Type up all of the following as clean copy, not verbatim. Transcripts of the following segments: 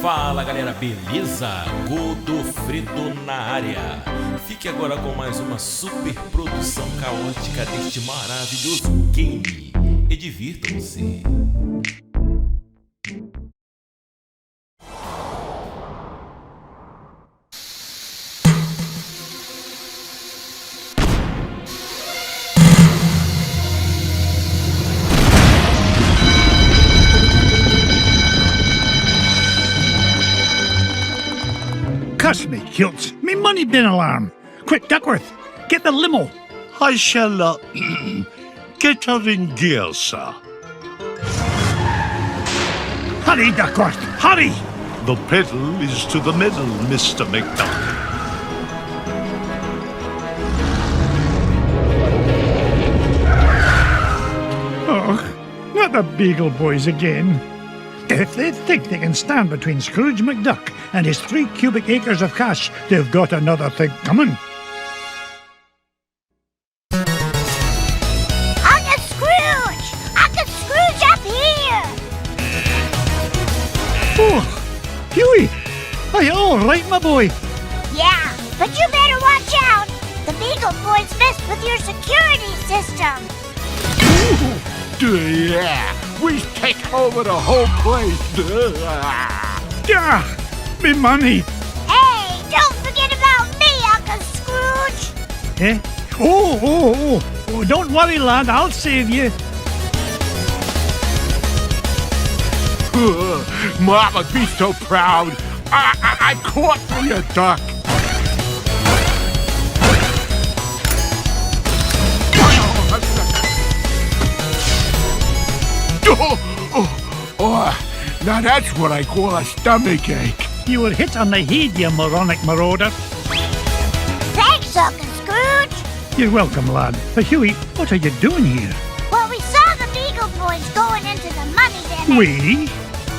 Fala galera, beleza? Godofredo na área. Fique agora com mais uma super produção caótica deste maravilhoso game. E divirtam-se. Cuss me, Hilts. Me money bin alarm. Quick, Duckworth, get the limo. I shall, get her in gear, sir. Hurry, Duckworth, hurry! The pedal is to the metal, Mr. McDuck. Oh, not the Beagle Boys again. If they think they can stand between Scrooge McDuck and his 3 cubic acres of cash, they've got another thing coming. Uncle Scrooge! Uncle Scrooge up here! Oh, Huey! Are you all right, my boy? Yeah, but you better watch out! The Beagle Boys messed with your security system! Yeah, we take over the whole place. Yeah, me money. Hey, don't forget about me, Uncle Scrooge! Eh? Oh, don't worry, lad, I'll save you. Mama, be so proud. I caught for you, Duck. Now that's what I call a stomach ache. You were hit on the head, you moronic marauder. Thanks, Uncle Scrooge! You're welcome, lad. But Huey, what are you doing here? Well, we saw the Beagle Boys going into the money bin. We?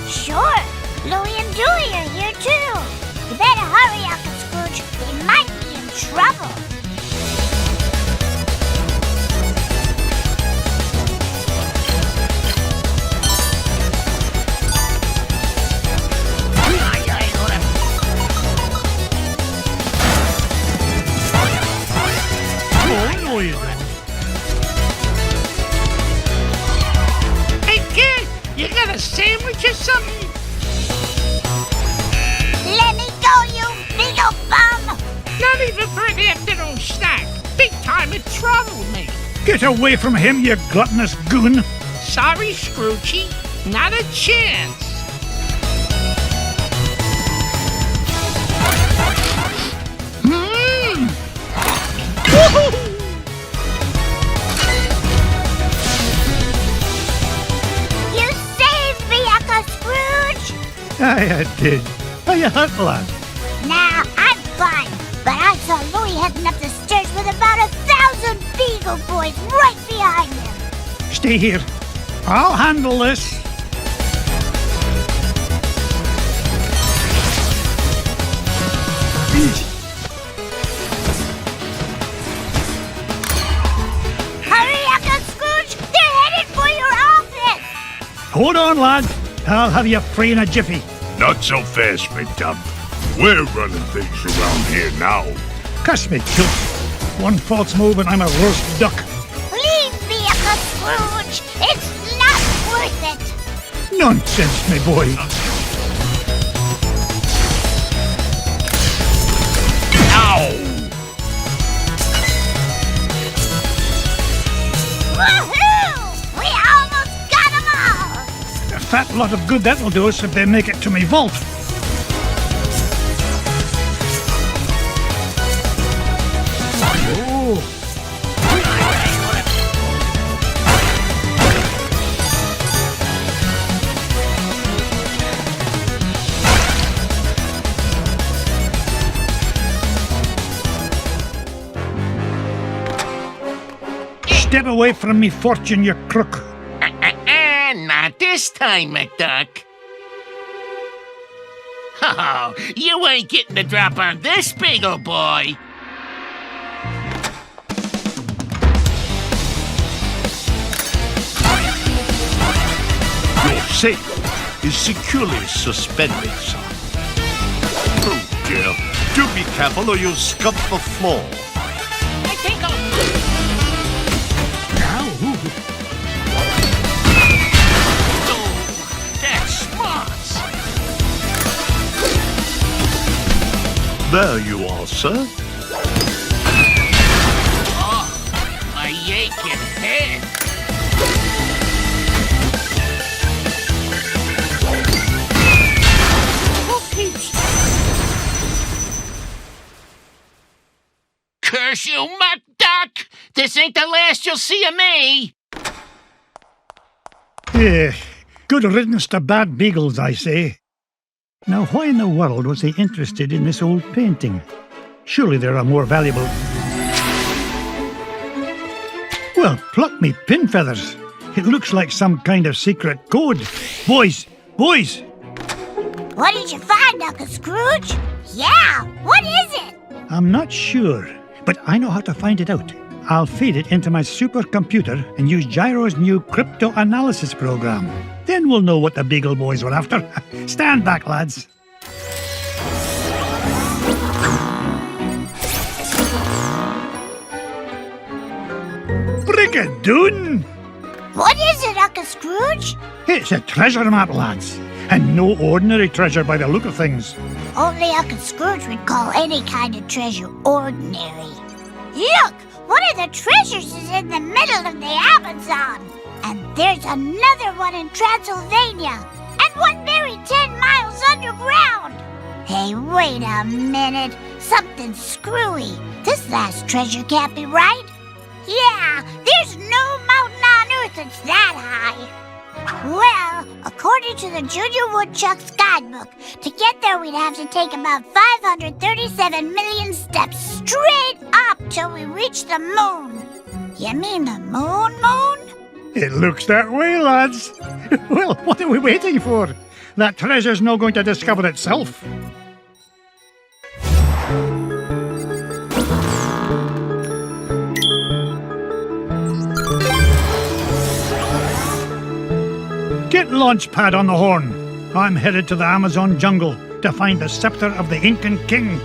Sure, Louie and Dewey are here too. You better hurry, Uncle Scrooge. They might be in trouble. Oh, you don't. Hey kid, you got a sandwich or something? Let me go, you Beagle bum! Not even for an afternoon snack. Big time in trouble, mate. Get away from him, you gluttonous goon. Sorry, Scroochy. Not a chance. You saved me, Uncle Scrooge! I did. Are you hurt, lad? Nah, I'm fine. But I saw Louie heading up the stairs with about 1,000 Beagle Boys right behind him. Stay here. I'll handle this. Hurry, Uncle Scrooge! They're headed for your office! Hold on, lad. I'll have you free in a jiffy. Not so fast, McDuck. We're running things around here now. Cuss me, Kilt. One false move and I'm a roast duck. Leave me, Uncle Scrooge! It's not worth it! Nonsense, me boy. Woohoo! We almost got them all! A fat lot of good that'll do us if they make it to me vault. Oh. Step away from me, fortune, you crook. Not this time, McDuck. Oh, you ain't getting the drop on this Beagle Boy. You're safe. is securely suspended, sir. Oh dear. Do be careful or you'll scump the floor. I think I'll... Oh, that's smart. There you are, sir. Oh, my aching head. Curse you, McDuck! This ain't the last you'll see of me! Good riddance to bad beagles, I say. Now, why in the world was he interested in this old painting? Surely there are more valuable... Well, pluck me pin feathers. It looks like some kind of secret code. Boys! Boys! What did you find, Uncle Scrooge? Yeah, what is it? I'm not sure, but I know how to find it out. I'll feed it into my supercomputer and use Gyro's new crypto-analysis program. Then we'll know what the Beagle Boys were after. Stand back, lads. Brigadoon! What is it, Uncle Scrooge? It's a treasure map, lads. And no ordinary treasure by the look of things. Only Uncle Scrooge would call any kind of treasure ordinary. Look! One of the treasures is in the middle of the Amazon. And there's another one in Transylvania. And one buried 10 miles underground. Hey, wait a minute. Something's screwy. This last treasure can't be right. Yeah, there's no mountain on Earth that's that high. Well, according to the Junior Woodchuck's guidebook, to get there we'd have to take about 537 million steps straight up till we reach the moon. You mean the moon? It looks that way, lads. Well, what are we waiting for? That treasure's not going to discover itself. Get Launchpad on the horn. I'm headed to the Amazon jungle to find the scepter of the Incan king.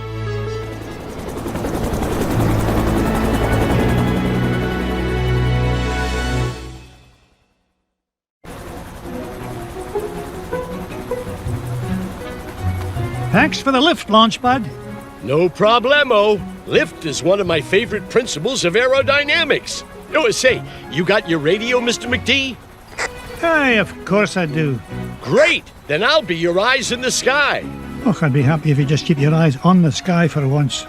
Thanks for the lift, Launchpad. No problemo. Lift is one of my favorite principles of aerodynamics. Oh, say, you got your radio, Mr. McD? Aye, of course I do. Great! Then I'll be your eyes in the sky. Oh, I'd be happy if you just keep your eyes on the sky for once.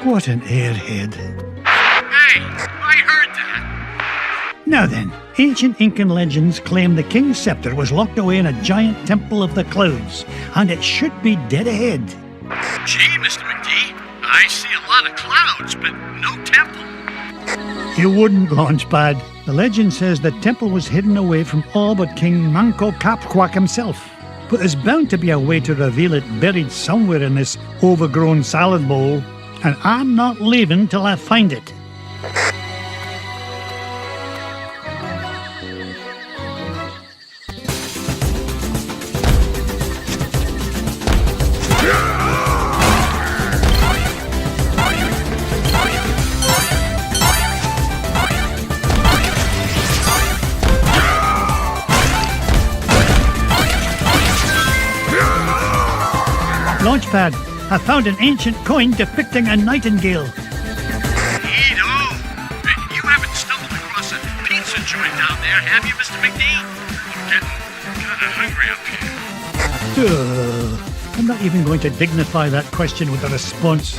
What an airhead. Hey, I heard that. Now then, ancient Incan legends claim the king's scepter was locked away in a giant temple of the clouds, and it should be dead ahead. Gee, Mr. McD, I see a lot of clouds, but no temple. You wouldn't, Launchpad. The legend says the temple was hidden away from all but King Manco Capquack himself. But there's bound to be a way to reveal it buried somewhere in this overgrown salad bowl. And I'm not leaving till I find it. Launchpad, I found an ancient coin depicting a nightingale. Neato. You haven't stumbled across a pizza joint down there, have you, Mr. McD? I'm getting kind of hungry up here. I'm not even going to dignify that question with a response.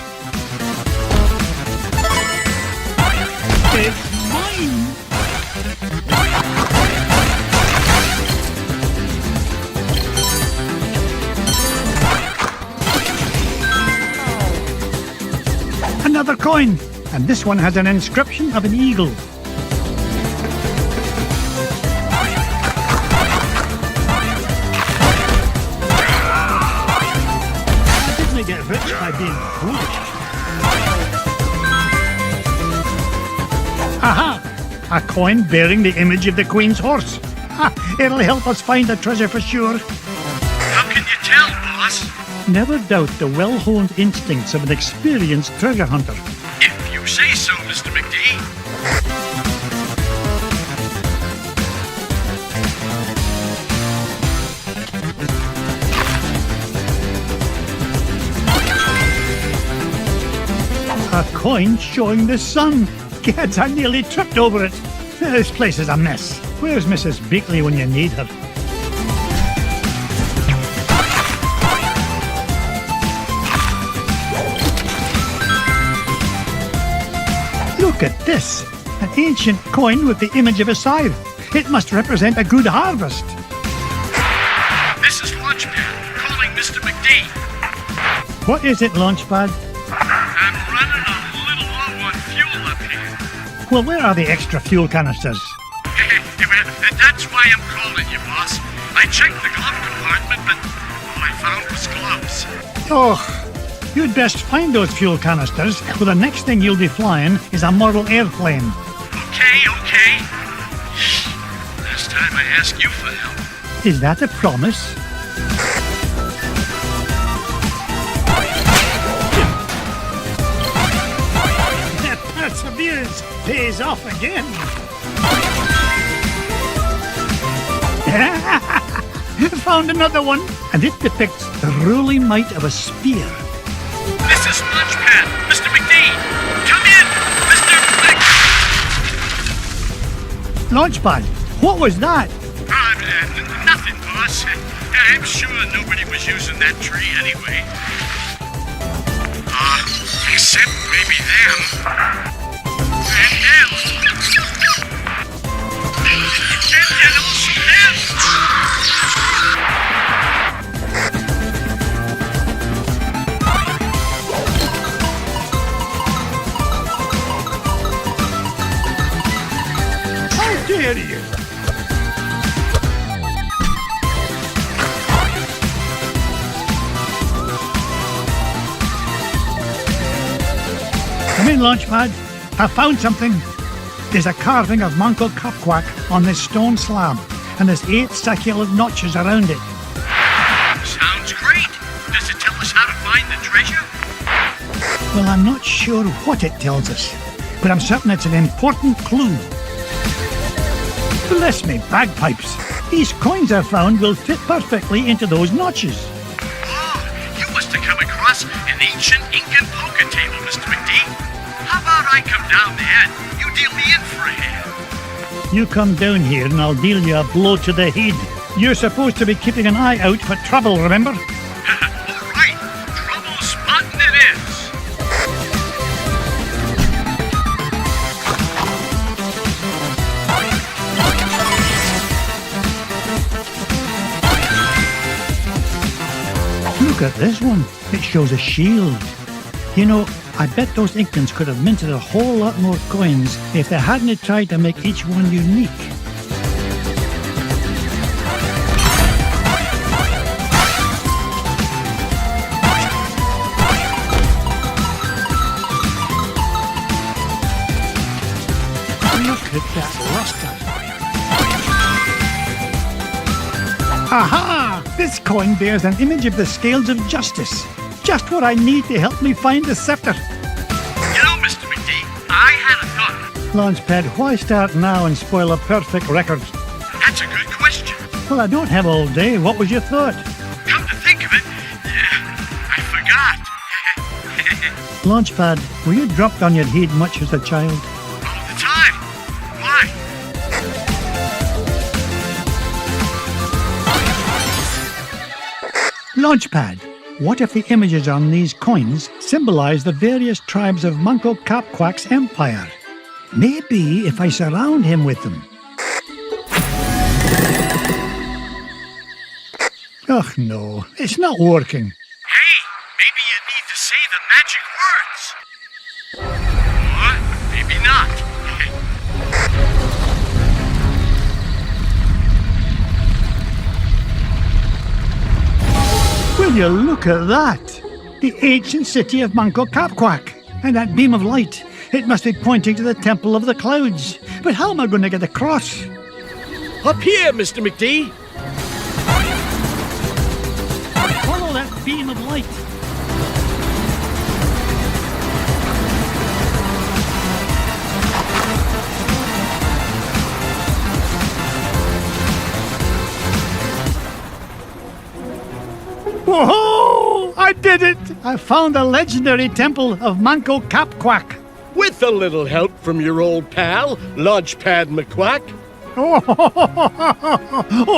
It's mine! Another coin, and this one has an inscription of an eagle. I didn't get rich by being foolish. Aha! A coin bearing the image of the Queen's horse. It'll help us find the treasure for sure. How can you tell, boss? Never doubt the well-honed instincts of an experienced treasure hunter. If you say so, Mr. McD. A coin showing the sun. Gads, I nearly tripped over it. This place is a mess. Where's Mrs. Beakley when you need her? Look at this. An ancient coin with the image of a scythe. It must represent a good harvest. This is Launchpad, calling Mr. McD. What is it, Launchpad? I'm running a little low on fuel up here. Well, where are the extra fuel canisters? That's why I'm calling you, boss. I checked the glove compartment, but all I found was gloves. Oh, you'd best find those fuel canisters, for the next thing you'll be flying is a model airplane. Okay. Last time I asked you for help. Is that a promise? Perseverance pays off again. Found another one, and it depicts the ruling might of a spear. This is Launchpad, Mr. McD. Come in, Mr. Launchpad, what was that? Nothing, boss. I'm sure nobody was using that tree anyway. Except maybe them. And them. And also them. How dare you? Come in, Launchpad. I found something. There's a carving of Manco Capquack on this stone slab, and there's 8 succulent notches around it. Sounds great. Does it tell us how to find the treasure? Well, I'm not sure what it tells us, but I'm certain it's an important clue. Bless me bagpipes. These coins I found will fit perfectly into those notches. Oh, you must have come across an ancient Incan poker table, Mr. McD. How about I come down there and you deal me in for a hand? You come down here and I'll deal you a blow to the head. You're supposed to be keeping an eye out for trouble, remember? All right, trouble spotting it is. Look at this one. It shows a shield. You know, I bet those Incans could have minted a whole lot more coins if they hadn't tried to make each one unique. Look at that luster. Aha! This coin bears an image of the scales of justice. Just what I need to help me find the scepter. You know, Mr. McD, I had a thought. Launchpad, why start now and spoil a perfect record? That's a good question. Well, I don't have all day. What was your thought? Come to think of it, I forgot. Launchpad, were you dropped on your head much as a child? All the time. Why? Launchpad, what if the images on these coins symbolize the various tribes of Manco Capquack's empire? Maybe if I surround him with them. Oh no, it's not working. Hey, maybe you need to say the magic words. Or maybe not. Will you look at that? The ancient city of Manco Capquack. And that beam of light. It must be pointing to the Temple of the Clouds. But how am I going to get across? Up here, Mr. McD. Follow that beam of light. Whoa! I did it! I found the legendary temple of Manco Capquack. With a little help from your old pal, Launchpad McQuack. Oh,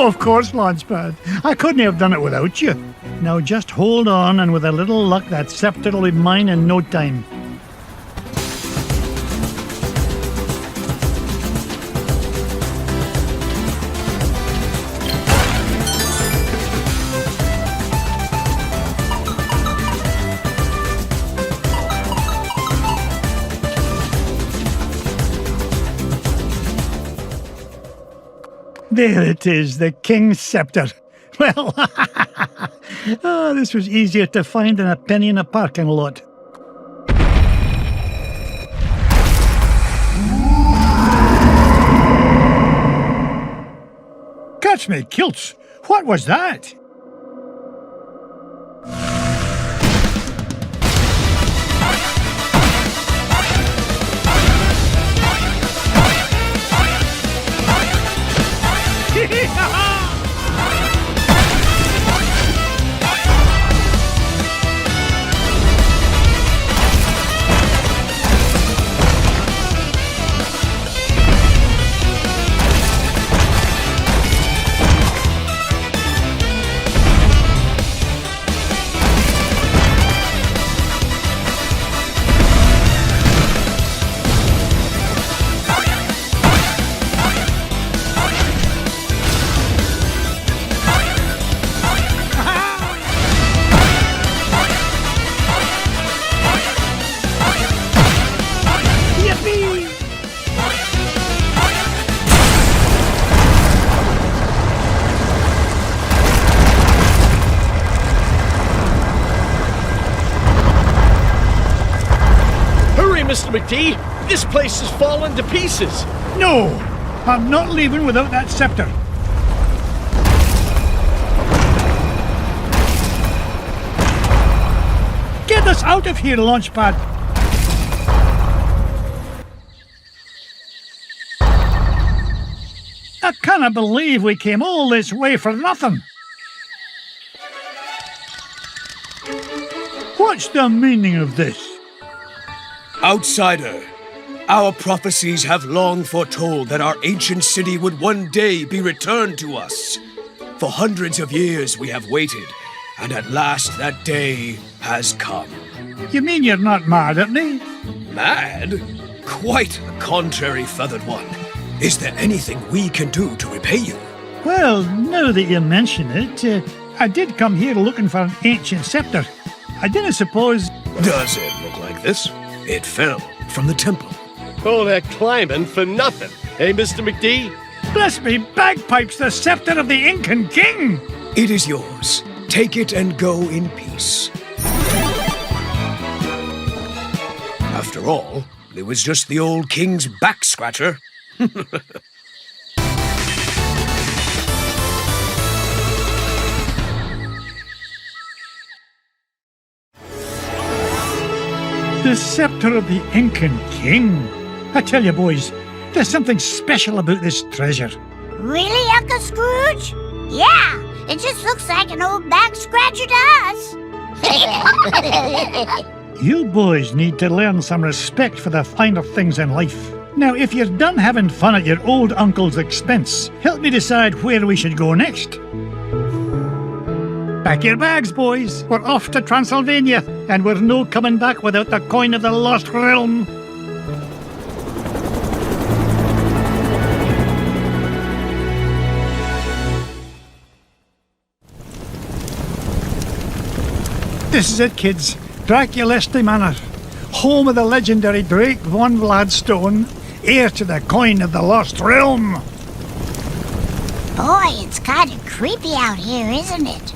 of course, Launchpad. I couldn't have done it without you. Now just hold on, and with a little luck, that scepter will be mine in no time. There it is, the King's Scepter. Well, this was easier to find than a penny in a parking lot. Catch me kilts! What was that? Mr. McD, this place has fallen to pieces. No! I'm not leaving without that scepter. Get us out of here, Launchpad! I cannot believe we came all this way for nothing. What's the meaning of this? Outsider, our prophecies have long foretold that our ancient city would one day be returned to us. For hundreds of years we have waited, and at last that day has come. You mean you're not mad at me? Mad? Quite the contrary, feathered one. Is there anything we can do to repay you? Well, now that you mention it, I did come here looking for an ancient scepter. I didn't suppose... Does it look like this? It fell from the temple. All that climbing for nothing, eh, Mr. McD? Bless me bagpipes, the scepter of the Incan king! It is yours. Take it and go in peace. After all, it was just the old king's back scratcher. The scepter of the Incan king. I tell you, boys, there's something special about this treasure. Really, Uncle Scrooge? Yeah, it just looks like an old back scratcher to us. You boys need to learn some respect for the finer things in life. Now, if you're done having fun at your old uncle's expense, help me decide where we should go next. Pack your bags, boys. We're off to Transylvania, and we're no coming back without the coin of the lost realm. This is it, kids. Draculesti Manor, home of the legendary Drake von Vladstone, heir to the coin of the lost realm. Boy, it's kind of creepy out here, isn't it?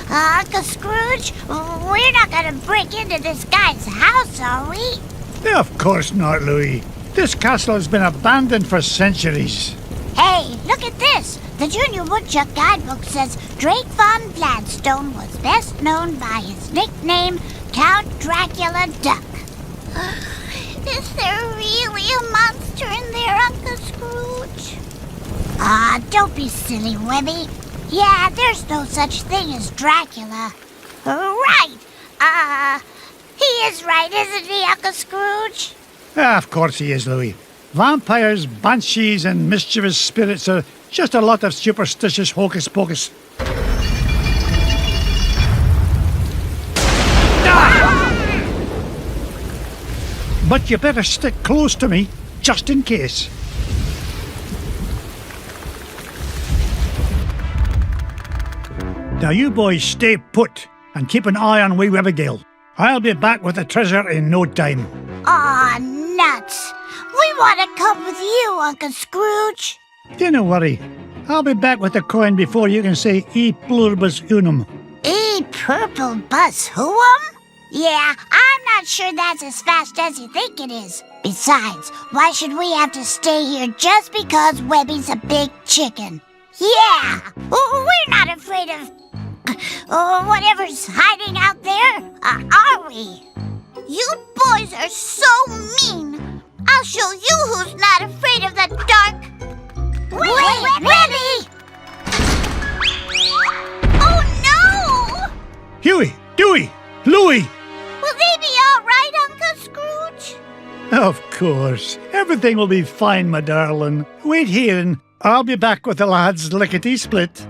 Uncle Scrooge, we're not gonna break into this guy's house, are we? Of course not, Louis. This castle has been abandoned for centuries. Hey, look at this! The Junior Woodchuck guidebook says Drake von Gladstone was best known by his nickname, Count Dracula Duck. Is there really a monster in there, Uncle Scrooge? Don't be silly, Webby. Yeah, there's no such thing as Dracula. Right. He is right, isn't he, Uncle Scrooge? Of course he is, Louis. Vampires, banshees, and mischievous spirits are just a lot of superstitious hocus-pocus. But you better stick close to me, just in case. Now you boys stay put and keep an eye on wee Abigail. I'll be back with the treasure in no time. Aw, nuts. We want to come with you, Uncle Scrooge. Don't worry. I'll be back with the coin before you can say e pluribus unum. E purple bus who'um? Yeah, I'm not sure that's as fast as you think it is. Besides, why should we have to stay here just because Webby's a big chicken? Yeah, we're not afraid of whatever's hiding out there, are we? You boys are so mean. I'll show you who's not afraid of the dark. Wait, Webby! Oh no! Huey, Dewey, Louie! Will they be all right, Uncle Scrooge? Of course. Everything will be fine, my darling. Wait here and I'll be back with the lads lickety-split.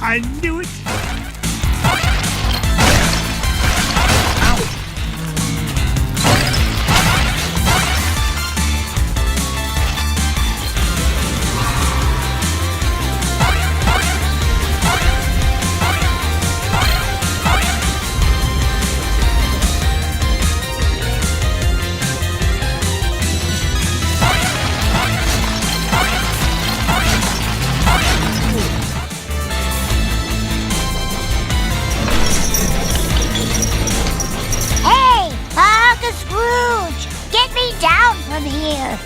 I knew it! Down from here.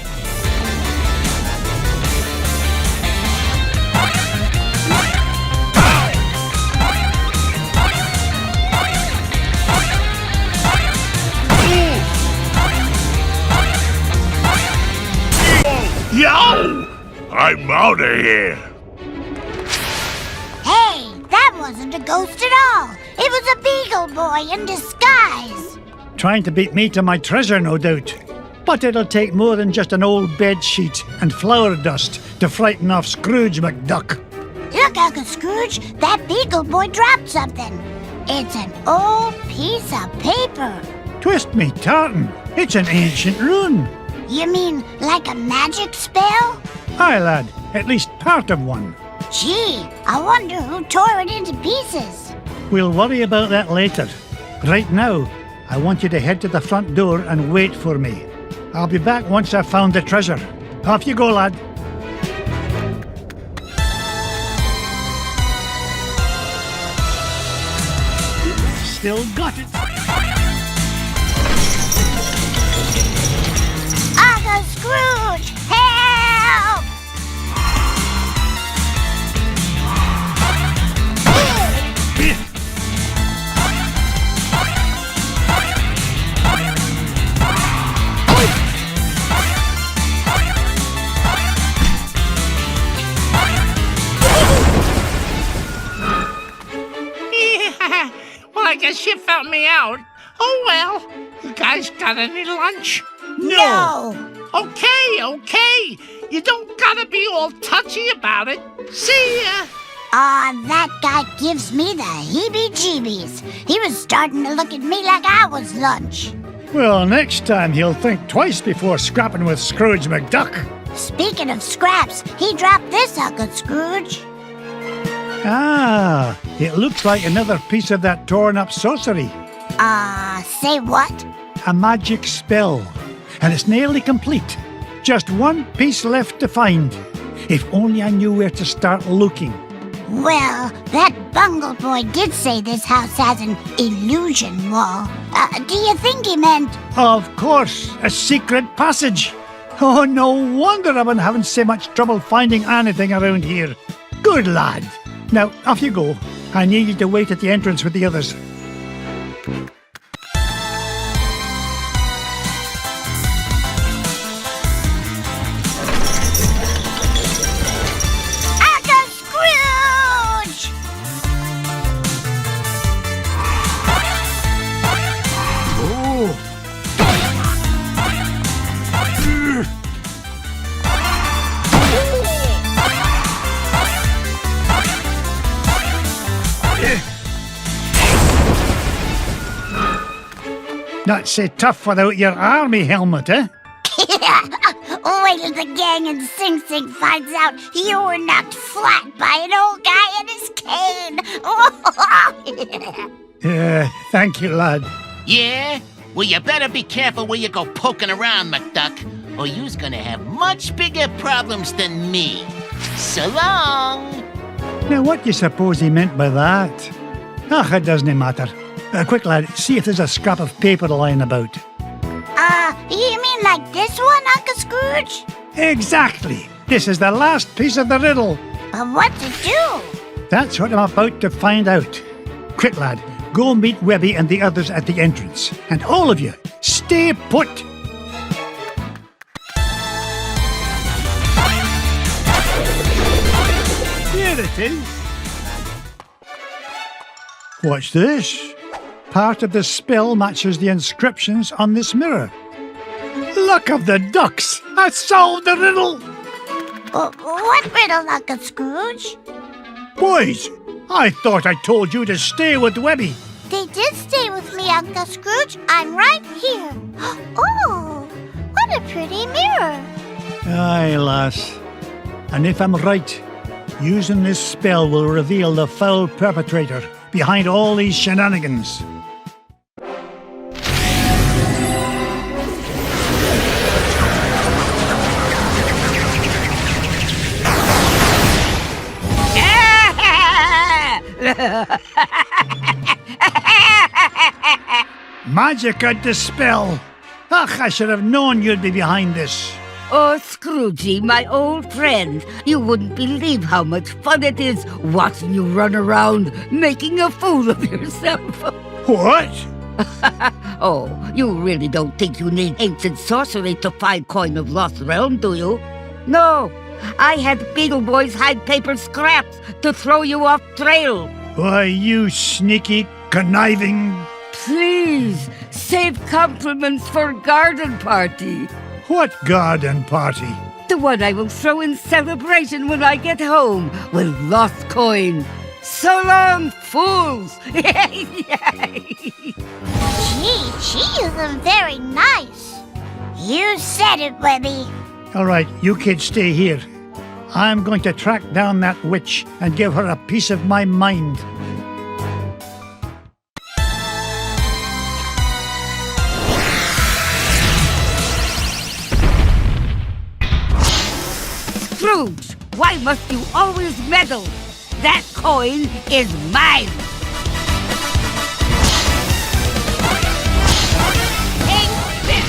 Yo! I'm out of here. Hey, that wasn't a ghost at all. It was a beagle boy in disguise. Trying to beat me to my treasure, no doubt. But it'll take more than just an old bed sheet and flour dust to frighten off Scrooge McDuck. Look, Uncle Scrooge, that beagle boy dropped something. It's an old piece of paper. Twist me, tartan. It's an ancient rune. You mean like a magic spell? Aye, lad. At least part of one. Gee, I wonder who tore it into pieces. We'll worry about that later. Right now, I want you to head to the front door and wait for me. I'll be back once I've found the treasure. Off you go, lad. Still got it. Uncle Scrooge, help! I guess you found me out. Oh well, you guys got any lunch? No! Okay. You don't gotta be all touchy about it. See ya! That guy gives me the heebie-jeebies. He was starting to look at me like I was lunch. Well, next time he'll think twice before scrapping with Scrooge McDuck. Speaking of scraps, he dropped this, Uncle Scrooge. Ah, it looks like another piece of that torn-up sorcery. Say what? A magic spell. And it's nearly complete. Just one piece left to find. If only I knew where to start looking. Well, that Bungle Boy did say this house has an illusion wall. Do you think he meant... Of course, a secret passage. Oh, no wonder I've been having so much trouble finding anything around here. Good lad. Now, off you go. I need you to wait at the entrance with the others. Not so tough without your army helmet, eh? Wait till the gang in Sing Sing finds out you were knocked flat by an old guy in his cane. Thank you, lad. Yeah? Well, you better be careful where you go poking around, McDuck, or you's gonna have much bigger problems than me. So long! Now, what do you suppose he meant by that? Ach, it doesn't matter. Quick, lad, see if there's a scrap of paper lying about. You mean like this one, Uncle Scrooge? Exactly. This is the last piece of the riddle. But what to do? That's what I'm about to find out. Quick, lad, go meet Webby and the others at the entrance. And all of you, stay put. Here it is. What's this? Part of the spell matches the inscriptions on this mirror. Luck of the ducks! I solved the riddle! What riddle, Uncle Scrooge? Boys, I thought I told you to stay with Webby. They did stay with me, Uncle Scrooge. I'm right here. Oh, what a pretty mirror. Aye, lass. And if I'm right, using this spell will reveal the foul perpetrator behind all these shenanigans. Magic and dispel. Ach, I should have known you'd be behind this. Oh, Scroogey, my old friend, you wouldn't believe how much fun it is watching you run around making a fool of yourself. What? Oh, you really don't think you need ancient sorcery to find coin of lost realm, do you? No, I had Beetle Boys hide paper scraps to throw you off trail. Why, you sneaky, conniving... Please, save compliments for garden party. What garden party? The one I will throw in celebration when I get home with lost coin. So long, fools! Gee, she isn't very nice. You said it, Webby. All right, you kids stay here. I'm going to track down that witch and give her a piece of my mind. Scrooge, why must you always meddle? That coin is mine! Take this!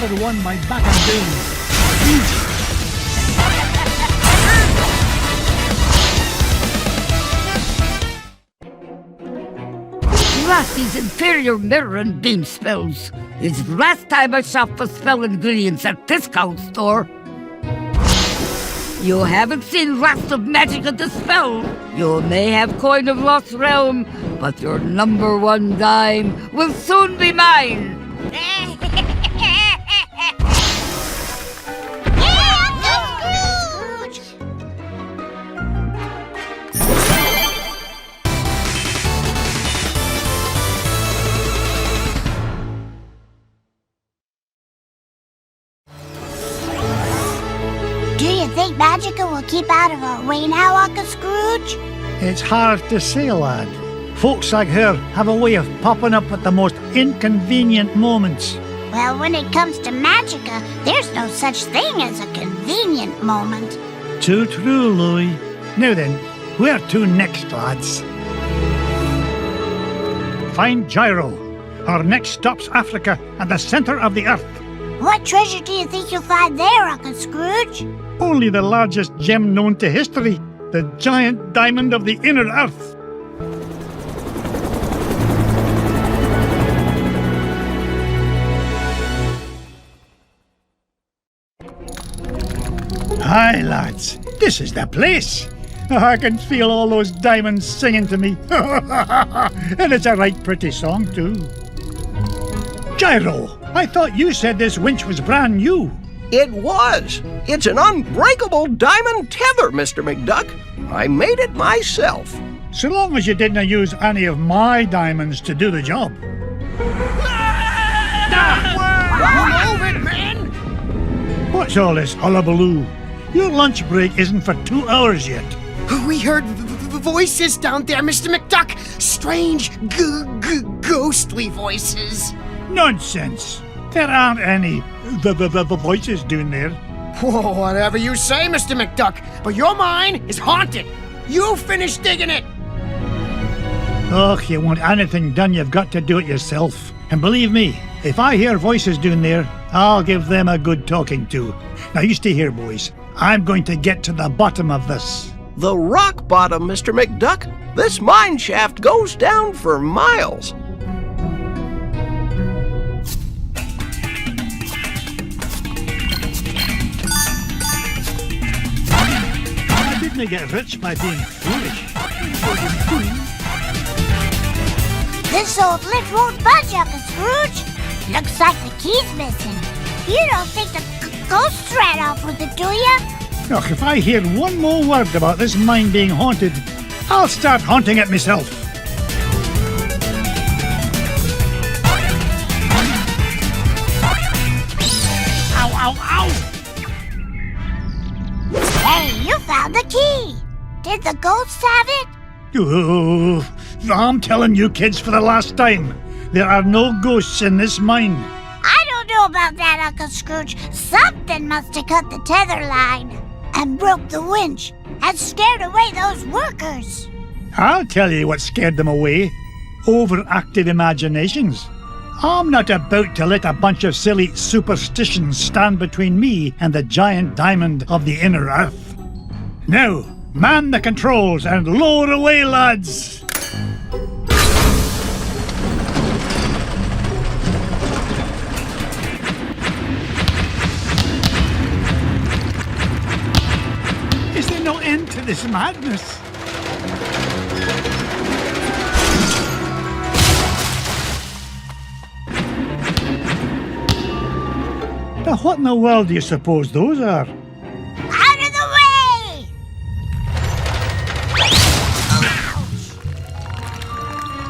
The one my back and doing. Lassie's inferior mirror and beam spells. It's the last time I shop for spell ingredients at discount store. You haven't seen last of magic and dispel. You may have coin of lost realm, but your number one dime will soon be mine. think Magica will keep out of our way now, Uncle Scrooge? It's hard to say, lad. Folks like her have a way of popping up at the most inconvenient moments. Well, when it comes to Magica, there's no such thing as a convenient moment. Too true, Louis. Now then, where to next, lads? Find Gyro. Our next stop's Africa and the center of the earth. What treasure do you think you'll find there, Uncle Scrooge? Only the largest gem known to history, the giant diamond of the inner earth. Hi, lads. This is the place. I can feel all those diamonds singing to me. And it's a right pretty song, too. Gyro, I thought you said this winch was brand new. It was. It's an unbreakable diamond tether, Mr. McDuck. I made it myself. So long as you didn't use any of my diamonds to do the job. Move it, man! What's all this hullabaloo? Your lunch break isn't for 2 hours yet. We heard voices down there, Mr. McDuck. Strange, ghostly voices. Nonsense. There aren't any the voices down there. Whoa, whatever you say, Mr. McDuck, but your mine is haunted. You finish digging it. Oh, you want anything done, you've got to do it yourself. And believe me, if I hear voices down there, I'll give them a good talking to. Now you stay here, boys. I'm going to get to the bottom of this. The rock bottom, Mr. McDuck. This mine shaft goes down for miles. I didn't get rich by being foolish. This old lift won't budge, Uncle Scrooge. Looks like the key's missing. You don't think the ghost ran off with it, do ya? Look, if I hear one more word about this mine being haunted, I'll start haunting it myself. Ow, ow, ow! Hey, you found the key. Did the ghosts have it? Oh, I'm telling you kids for the last time, there are no ghosts in this mine. I don't know about that, Uncle Scrooge. Something must have cut the tether line and broke the winch and scared away those workers. I'll tell you what scared them away. Overactive imaginations. I'm not about to let a bunch of silly superstitions stand between me and the giant diamond of the inner earth. Now, man the controls and lower away, lads! Is there no end to this madness? Now, what in the world do you suppose those are? Out of the way!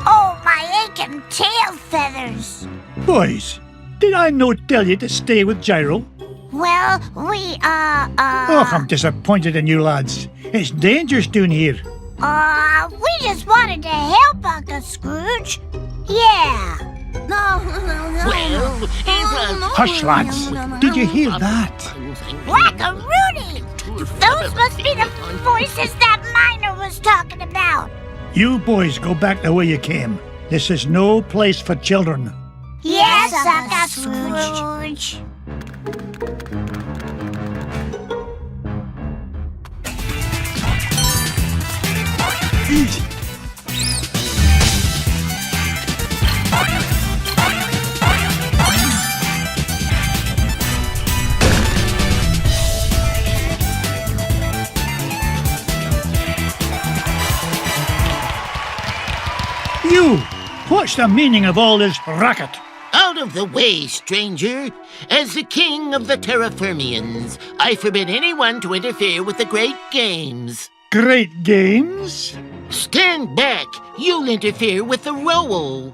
Oh, my aching tail feathers. Boys, did I not tell you to stay with Gyro? Well, we, Oh, I'm disappointed in you lads. It's dangerous down here. we just wanted to help Uncle Scrooge. Yeah. Well, Hush, lads. Did you hear that? Whack-a-rooney! Those must be the voices that miner was talking about. You boys go back the way you came. This is no place for children. Yes, Uncle Scrooge. Easy. You! What's the meaning of all this racket? out of the way, stranger. As the king of the Terraformians, I forbid anyone to interfere with the great games. Great games? Stand back. You'll interfere with the roll.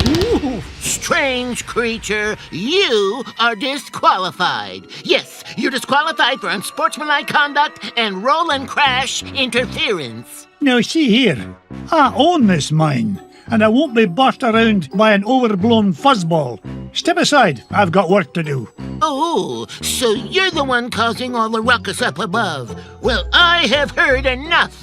Ooh. Strange creature, you are disqualified. Yes, You're disqualified for unsportsmanlike conduct and roll and crash interference. Now, see here. I own this mine, and I won't be bossed around by an overblown fuzzball. Step aside. I've got work to do. Oh, so you're the one causing all the ruckus up above. Well, I have heard enough.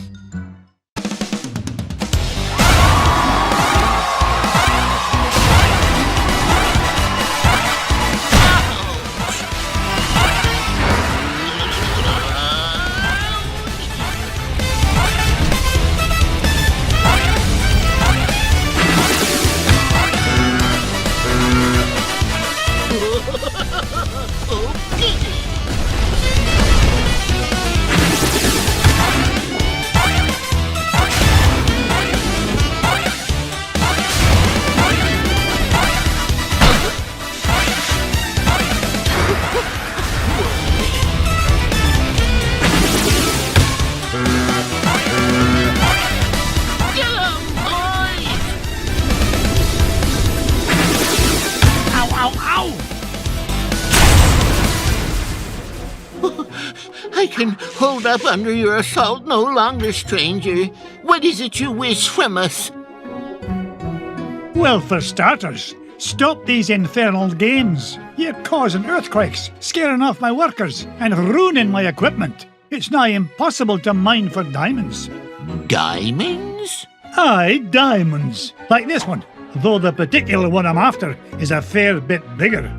I can hold up under your assault no longer, stranger. What is it you wish from us? Well, for starters, stop these infernal games. You're causing earthquakes, scaring off my workers, and ruining my equipment. It's nigh impossible to mine for diamonds. Diamonds? Aye, diamonds. Like this one, though the particular one I'm after is a fair bit bigger.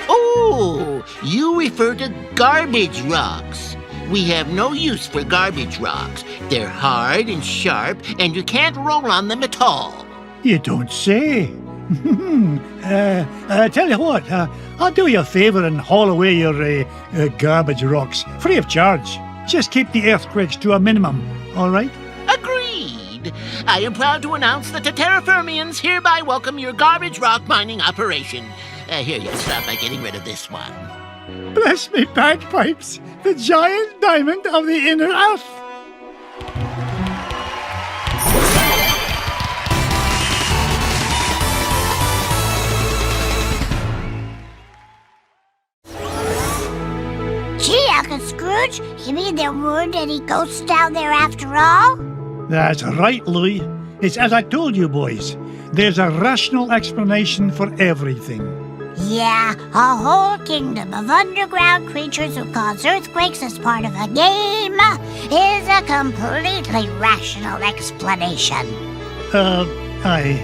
Oh, you refer to garbage rocks. We have no use for garbage rocks. They're hard and sharp, and you can't roll on them at all. You don't say. Tell you what, I'll do you a favour and haul away your garbage rocks, free of charge. Just keep the earthquakes to a minimum, all right? Agreed. I am proud to announce that the Terraformians hereby welcome your garbage rock mining operation. Here, you can start by getting rid of this one. Bless me bagpipes, the giant diamond of the inner earth. Gee, Uncle Scrooge, you mean there weren't any ghosts down there after all? That's right, Louis. It's as I told you, boys. There's a rational explanation for everything. Yeah, a whole kingdom of underground creatures who cause earthquakes as part of a game is a completely rational explanation. Aye.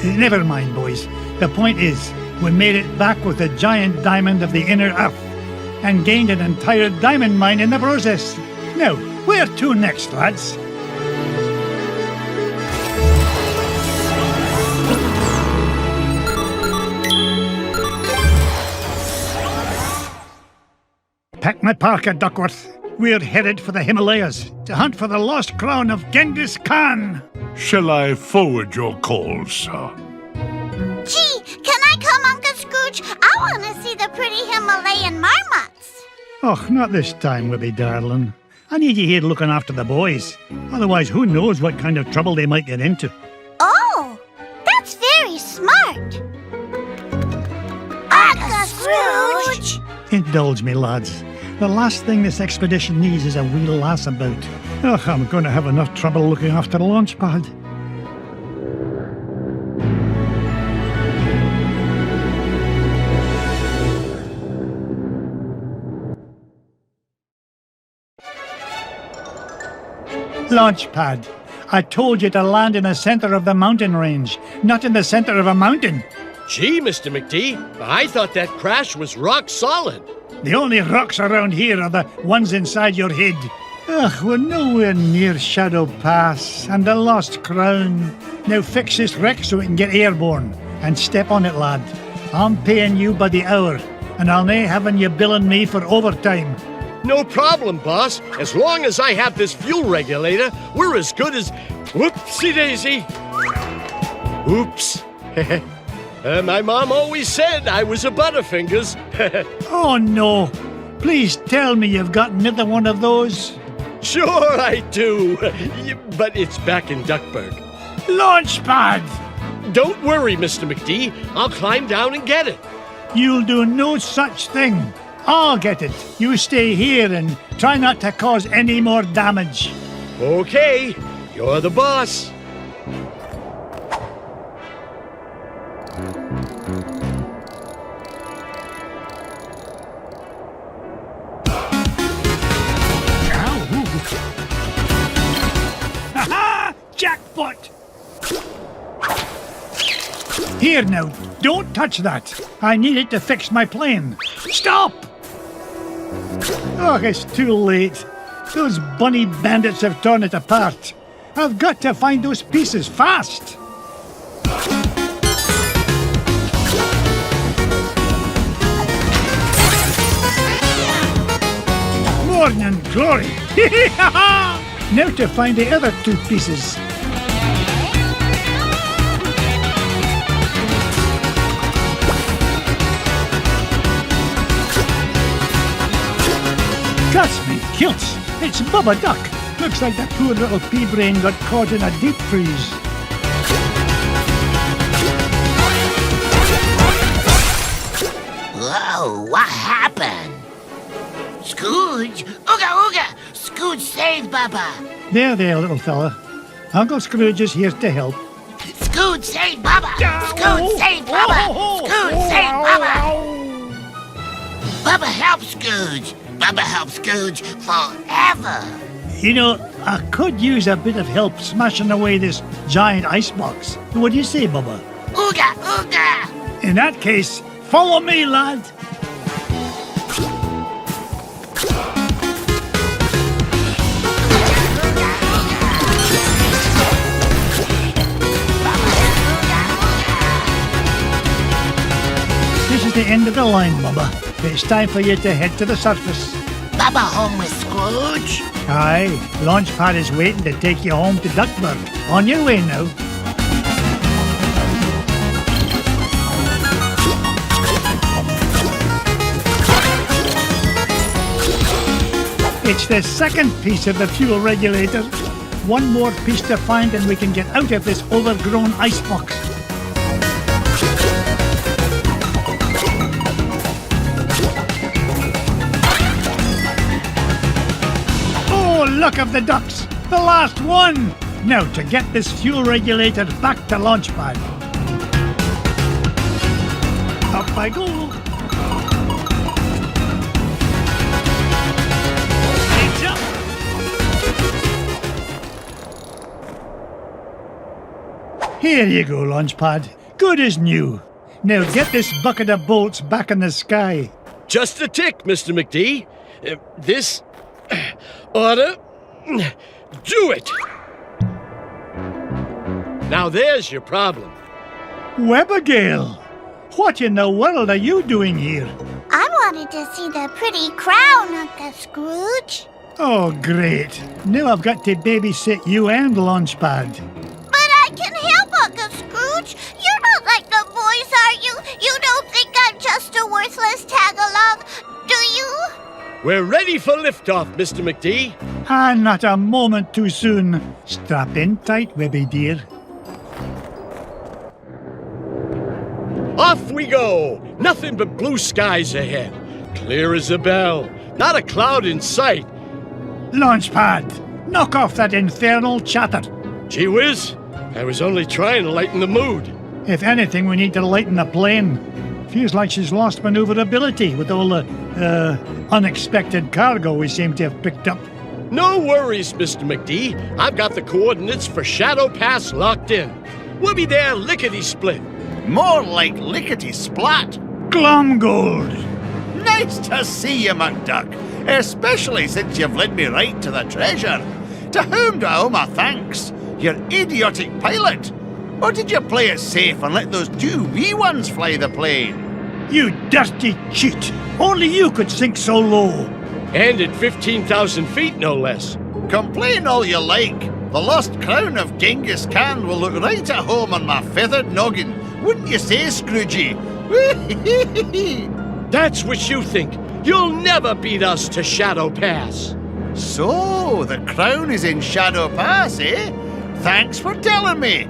Never mind, boys. The point is, we made it back with the giant diamond of the inner earth and gained an entire diamond mine in the process. Now, where to next, lads? Pack my parka, Duckworth. We're headed for the Himalayas to hunt for the lost crown of Genghis Khan. Shall I forward your call, sir? Gee, can I come, Uncle Scrooge? I want to see the pretty Himalayan marmots. Oh, not this time, Wibby darling. I need you here looking after the boys. Otherwise, who knows what kind of trouble they might get into. Oh, that's very smart. Uncle Scrooge! Indulge me, lads. The last thing this expedition needs is a wee lass about. Oh, I'm going to have enough trouble looking after the launch pad. Launch pad. I told you to land in the center of the mountain range, not in the center of a mountain. Gee, Mr. McD, I thought that crash was rock solid. The only rocks around here are the ones inside your head. Ugh, we're nowhere near Shadow Pass and the Lost Crown. Now fix this wreck so we can get airborne. And step on it, lad. I'm paying you by the hour, and I'll nae having you billing me for overtime. No problem, boss. As long as I have this fuel regulator, we're as good as... Whoopsie-daisy. Oops. My mom always said I was a Butterfingers. Oh, no. Please tell me you've got another one of those. Sure I do. But it's back in Duckburg. Launch pad! Don't worry, Mr. McD. I'll climb down and get it. You'll do no such thing. I'll get it. You stay here and try not to cause any more damage. Okay, you're the boss. Ha-ha! Jackpot! Here now, don't touch that. I need it to fix my plane. Stop! Oh, it's too late. Those bunny bandits have torn it apart. I've got to find those pieces fast. Morning glory! Now to find the other two pieces. Cuts me kilts! It's Bubba Duck! Looks like that poor little pea brain got caught in a deep freeze. Whoa, what happened? Scrooge? Ooga ooga! Scrooge saved Bubba! There, little fella. Uncle Scrooge is here to help. Scrooge saved Bubba! Scrooge saved Bubba! Scrooge saved Bubba! Bubba helps Scrooge! Bubba helps Scrooge forever! You know, I could use a bit of help smashing away this giant icebox. What do you say, Bubba? Ooga ooga! In that case, follow me, lad. This is the end of the line, Bubba. It's time for you to head to the surface. Bubba home with Scrooge? Aye, Launchpad is waiting to take you home to Duckburg. On your way now. It's the second piece of the fuel regulator. One more piece to find and we can get out of this overgrown icebox. Look of the ducks! The last one! Now to get this fuel regulator back to Launchpad. Up I go! Heads up! Here you go, Launchpad. Good as new. Now get this bucket of bolts back in the sky. Just a tick, Mr. McD. This oughta do it. Now there's your problem. Webigail! What in the world are you doing here? I wanted to see the pretty crown, Uncle Scrooge. Oh, great. Now I've got to babysit you and Launchpad. But I can help, Uncle Scrooge. You're not like the boys, are you? You don't think I'm just a worthless tag-along, do you? We're ready for liftoff, Mr. McD. And not a moment too soon. Strap in tight, Webby dear. Off we go! Nothing but blue skies ahead. Clear as a bell. Not a cloud in sight. Launchpad, knock off that infernal chatter. Gee whiz, I was only trying to lighten the mood. If anything, we need to lighten the plane. Feels like she's lost maneuverability with all the, unexpected cargo we seem to have picked up. No worries, Mr. McD. I've got the coordinates for Shadow Pass locked in. We'll be there lickety-split. More like lickety-splat. Glumgold! Nice to see you, McDuck, especially since you've led me right to the treasure. To whom do I owe my thanks? Your idiotic pilot? Or did you play it safe and let those two wee ones fly the plane? You dirty cheat! Only you could sink so low! And at 15,000 feet, no less. Complain all you like. The lost crown of Genghis Khan will look right at home on my feathered noggin. Wouldn't you say, Scroogey? That's what you think. You'll never beat us to Shadow Pass. So, the crown is in Shadow Pass, eh? Thanks for telling me.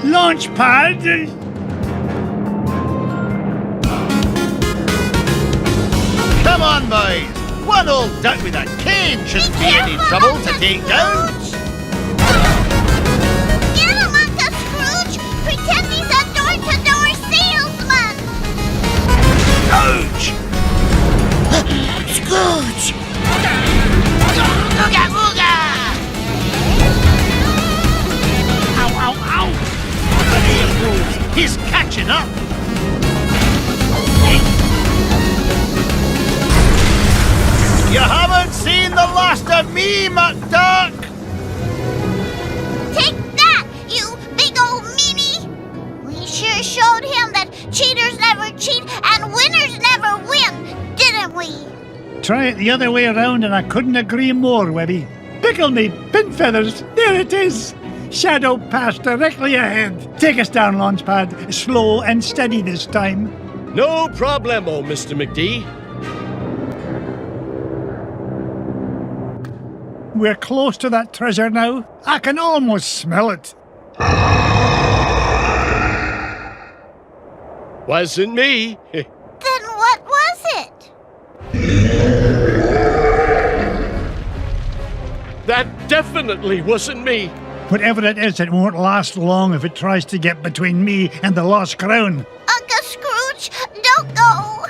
Launchpad! Come on, boys. One old duck with a cane shouldn't be any trouble to take down. Get him, Uncle Scrooge! Pretend he's a door-to-door salesman! Ouch! Scrooge! Ooga ooga! Ow, ow, ow! There he goes. He's catching up. You haven't seen the last of me, McDuck! Take that, you big old meanie! We sure showed him that cheaters never cheat and winners never win, didn't we? Try it the other way around and I couldn't agree more, Webby. Pickle me, pin feathers, there it is! Shadow pass directly ahead. Take us down, Launchpad. Slow and steady this time. No problemo, Mr. McD. We're close to that treasure now. I can almost smell it. Wasn't me. Then what was it? That definitely wasn't me. Whatever it is, it won't last long if it tries to get between me and the lost crown. Uncle Scrooge, don't go!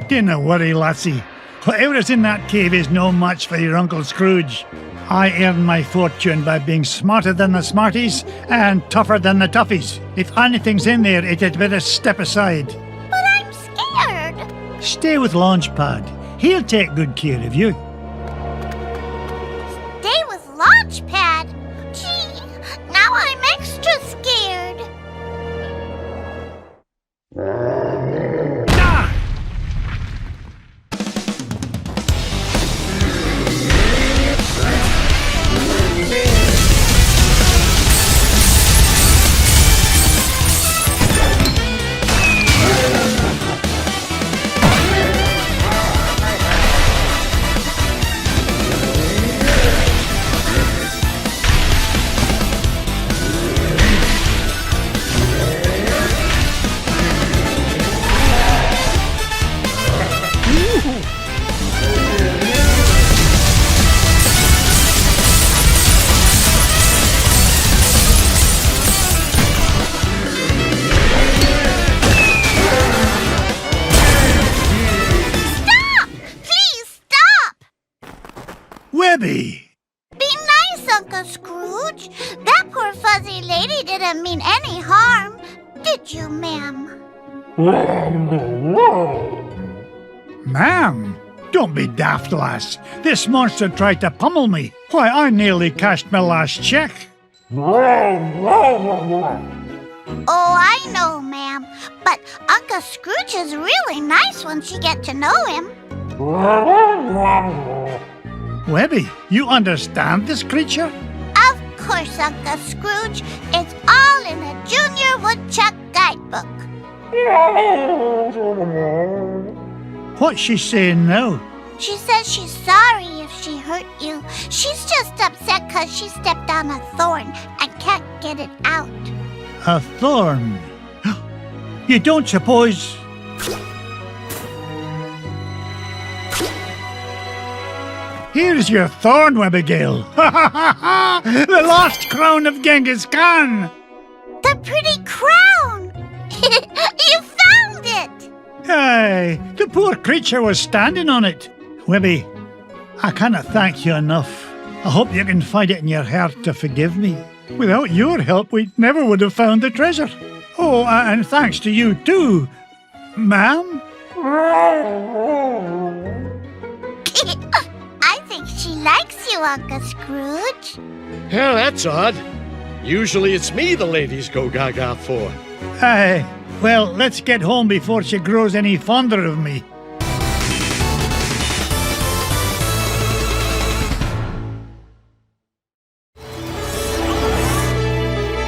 Dinna worry, lassie. Whatever is in that cave is no match for your Uncle Scrooge. I earn my fortune by being smarter than the smarties and tougher than the toughies. If anything's in there, it had better step aside. But I'm scared. Stay with Launchpad. He'll take good care of you. Stay with Launchpad? Gee, now I'm extra scared. Webby! Be nice, Uncle Scrooge. That poor fuzzy lady didn't mean any harm. Did you, ma'am? Ma'am? Don't be daft, lass. This monster tried to pummel me. Why, I nearly cashed my last check. Oh, I know, ma'am. But Uncle Scrooge is really nice once you get to know him. Webby, you understand this creature? Of course, Uncle Scrooge. It's all in the Junior Woodchuck Guidebook. What's she saying now? She says she's sorry if she hurt you. She's just upset because she stepped on a thorn and can't get it out. A thorn? You don't suppose... Here's your thorn, Abigail. The lost crown of Genghis Khan. The pretty crown! You found it! Aye, the poor creature was standing on it. Webby, I cannot thank you enough. I hope you can find it in your heart to forgive me. Without your help, we never would have found the treasure. Oh, and thanks to you too, ma'am. I think she likes you, Uncle Scrooge. Well, that's odd. Usually it's me the ladies go gaga for. Aye, well, let's get home before she grows any fonder of me.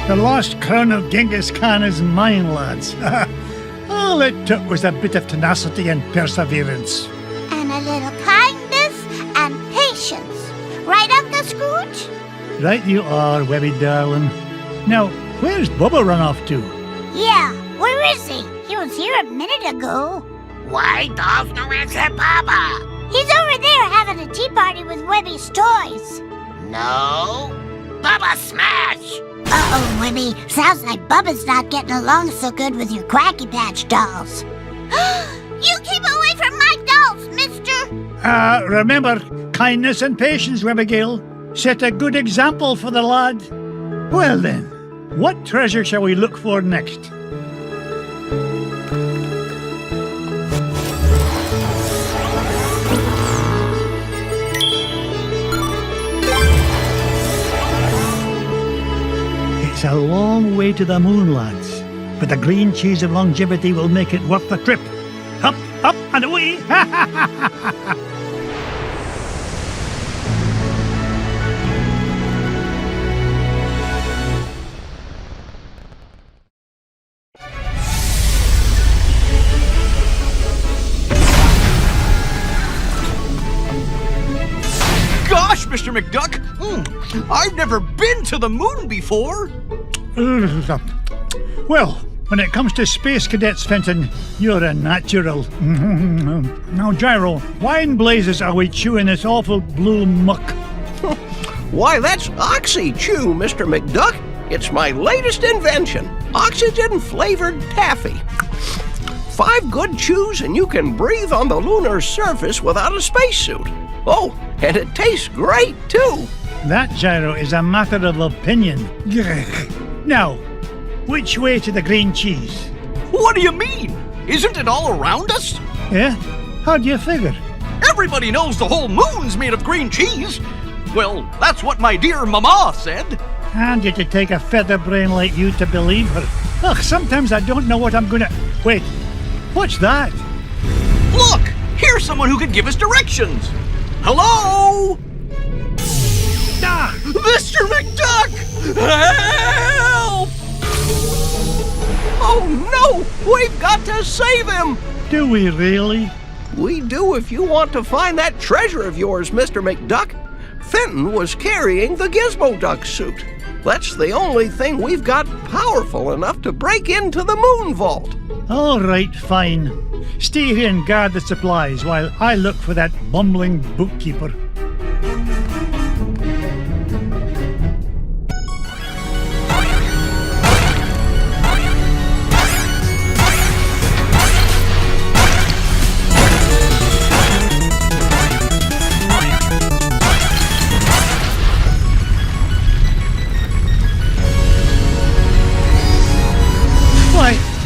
The lost crown of Genghis Khan is mine, lads. All it took was a bit of tenacity and perseverance. And a little kindness and patience. Right, Uncle Scrooge? Right you are, Webby darling. Now, where's Bubba run off to? Yeah, where is he? He was here a minute ago. Why does no answer, Papa? He's over there having a tea party with Webby's toys. No. Bubba Smash! Uh-oh, Webby. Sounds like Bubba's not getting along so good with your Quacky Patch dolls. You keep away from my dolls, mister! Remember, kindness and patience, Webigail. Set a good example for the lad. Well then, what treasure shall we look for next? It's a long way to the moon, lads, but the green cheese of longevity will make it worth the trip. Up, up, and away! Gosh, Mr. McDuck! I've never been to the moon before! Well, when it comes to space cadets, Fenton, you're a natural. Now, Gyro, why in blazes are we chewing this awful blue muck? Why, that's Oxy-Chew, Mr. McDuck. It's my latest invention, oxygen-flavored taffy. 5 good chews and you can breathe on the lunar surface without a spacesuit. Oh, and it tastes great, too. That, Gyro, is a matter of opinion. Now, which way to the green cheese? What do you mean? Isn't it all around us? Yeah? How do you figure? Everybody knows the whole moon's made of green cheese. Well, that's what my dear mama said. And you to take a feather brain like you to believe her. Ugh, sometimes I don't know what I'm gonna... Wait, what's that? Look, here's someone who could give us directions. Hello? Ah! Mr. McDuck! Help! Oh, no! We've got to save him! Do we really? We do if you want to find that treasure of yours, Mr. McDuck. Fenton was carrying the Gizmo Duck suit. That's the only thing we've got powerful enough to break into the moon vault. All right, fine. Stay here and guard the supplies while I look for that bumbling bookkeeper.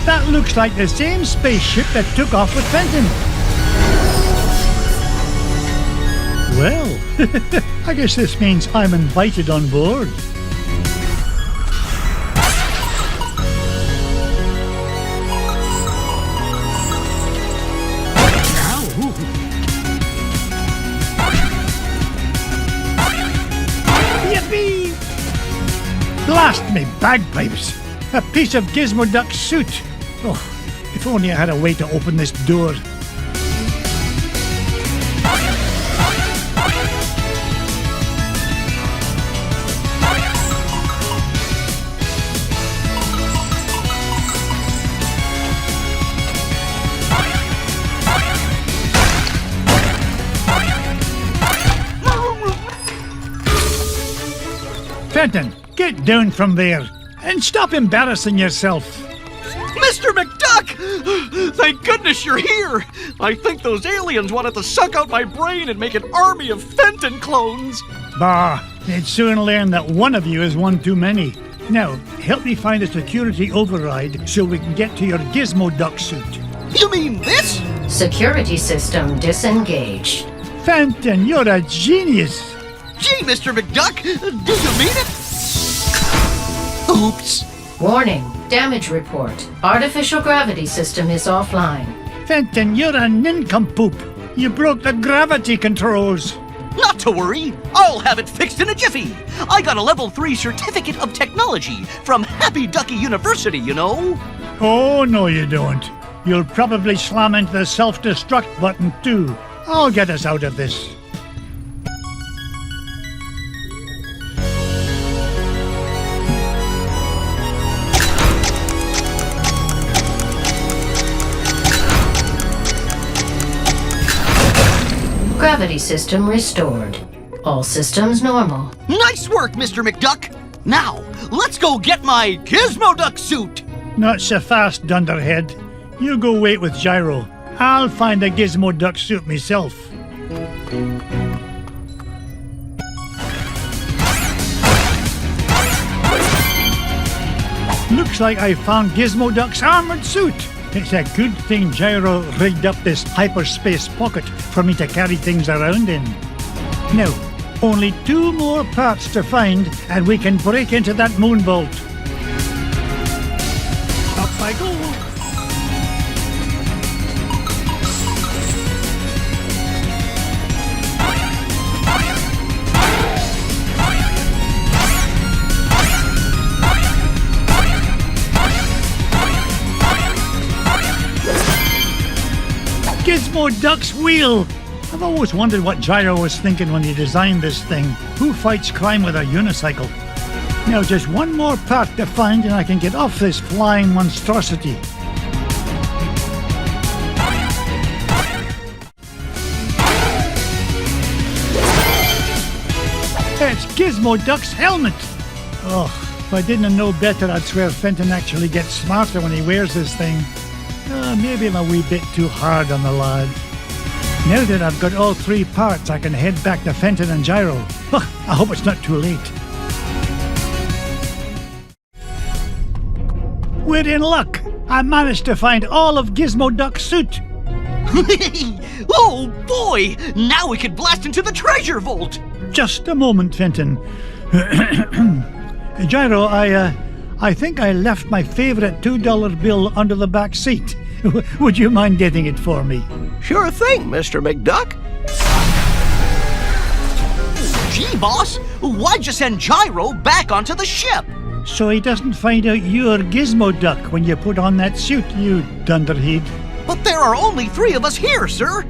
That looks like the same spaceship that took off with Fenton. Well, I guess this means I'm invited on board. Yippee! Blast me bagpipes! A piece of Gizmo Duck suit! Oh, if only I had a way to open this door. Fenton, get down from there and stop embarrassing yourself. Mr. McDuck! Thank goodness you're here! I think those aliens wanted to suck out my brain and make an army of Fenton clones! Bah, they'd soon learn that one of you is one too many. Now, help me find a security override so we can get to your Gizmo Duck suit. You mean this? Security system disengaged. Fenton, you're a genius! Gee, Mr. McDuck, do you mean it? Oops. Warning, damage report. Artificial gravity system is offline. Fenton, you're a nincompoop. You broke the gravity controls. Not to worry. I'll have it fixed in a jiffy. I got a level 3 certificate of technology from Happy Ducky University, you know. Oh, no you don't. You'll probably slam into the self-destruct button too. I'll get us out of this. gravity system restored. All systems normal. Nice work, Mr. McDuck! Now, let's go get my Gizmo Duck suit! Not so fast, Dunderhead. You go wait with Gyro. I'll find a Gizmo Duck suit myself. Looks like I found Gizmo Duck's armored suit. It's a good thing Gyro rigged up this hyperspace pocket for me to carry things around in. Now, only 2 more parts to find and we can break into that moon vault. Up I go. Gizmo Duck's wheel! I've always wondered what Gyro was thinking when he designed this thing. Who fights crime with a unicycle? Now just 1 more part to find and I can get off this flying monstrosity. It's Gizmo Duck's helmet! Oh, if I didn't know better, I'd swear Fenton actually gets smarter when he wears this thing. Maybe I'm a wee bit too hard on the lad. Now that I've got all 3 parts, I can head back to Fenton and Gyro. I hope it's not too late. We're in luck. I managed to find all of Gizmo Duck's suit. Oh boy! Now we can blast into the treasure vault! Just a moment, Fenton. Gyro, I think I left my favorite $2 bill under the back seat. Would you mind getting it for me? Sure thing, Mr. McDuck. Gee, boss, why'd you send Gyro back onto the ship? So he doesn't find out you're Gizmo Duck when you put on that suit, you dunderhead. But there are only 3 of us here, sir.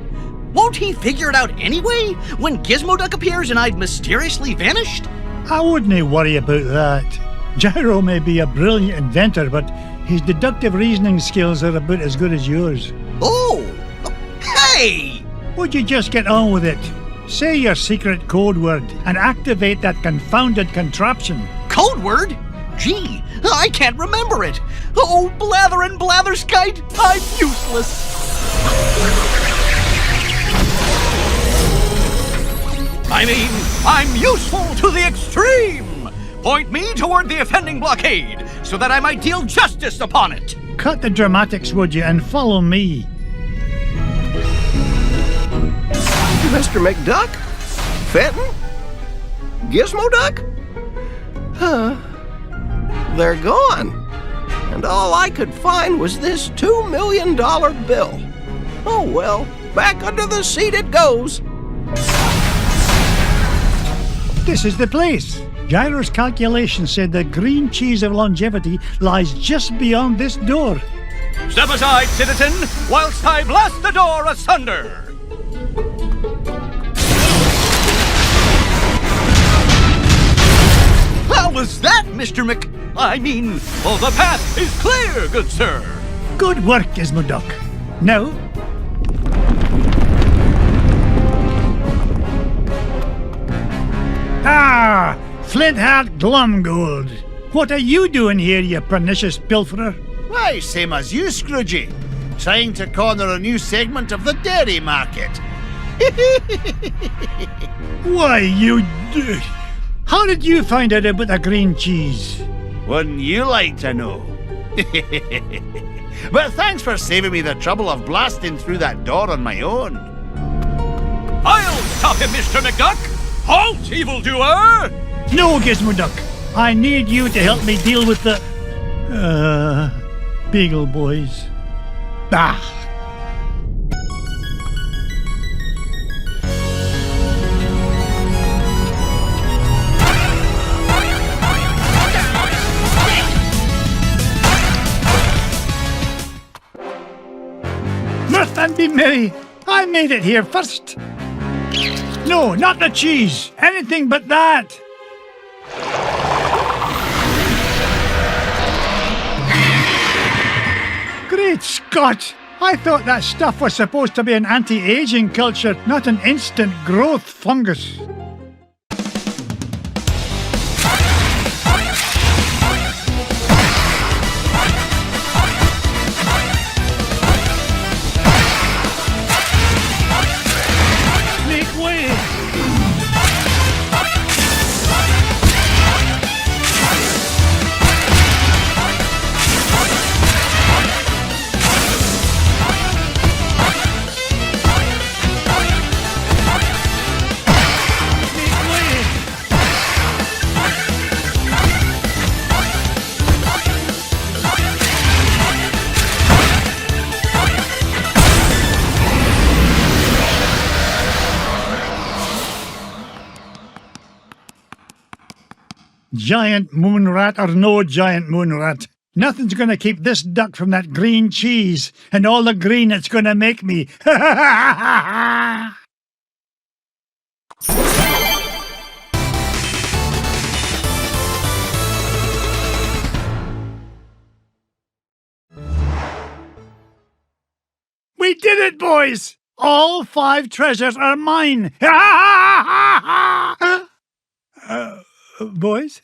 Won't he figure it out anyway, when Gizmo Duck appears and I've mysteriously vanished? I wouldn't worry about that. Gyro may be a brilliant inventor, but his deductive reasoning skills are about as good as yours. Oh! Hey! Would you just get on with it? Say your secret code word and activate that confounded contraption. Code word? Gee, I can't remember it. Oh, blather and blatherskite, I'm useless. I mean, I'm useful to the extreme. Point me toward the offending blockade, so that I might deal justice upon it. Cut the dramatics, would you, and follow me. Mr. McDuck? Fenton? Gizmo Duck? They're gone. And all I could find was this $2 million bill. Oh well, back under the seat it goes. This is the place. Gyro's calculation said the green cheese of longevity lies just beyond this door. Step aside, citizen, whilst I blast the door asunder. How was that, Mr. Oh, the path is clear, good sir. Good work, Gizmo Duck. Now, Flint-Hat Glumgold. What are you doing here, you pernicious pilferer? Why, same as you, Scroogey. Trying to corner a new segment of the dairy market. Why, you... How did you find out about the green cheese? Wouldn't you like to know? But thanks for saving me the trouble of blasting through that door on my own. I'll stop him, Mr. McDuck! Halt, evildoer! No, Gizmo Duck. I need you to help me deal with the... Beagle Boys. Bah! Mirth and be merry. I made it here first. No, not the cheese. Anything but that. Great Scott! I thought that stuff was supposed to be an anti-aging culture, not an instant growth fungus. Make way! Giant moon rat or no giant moon rat, nothing's going to keep this duck from that green cheese and all the green it's going to make me. We did it, boys! All 5 treasures are mine! Boys?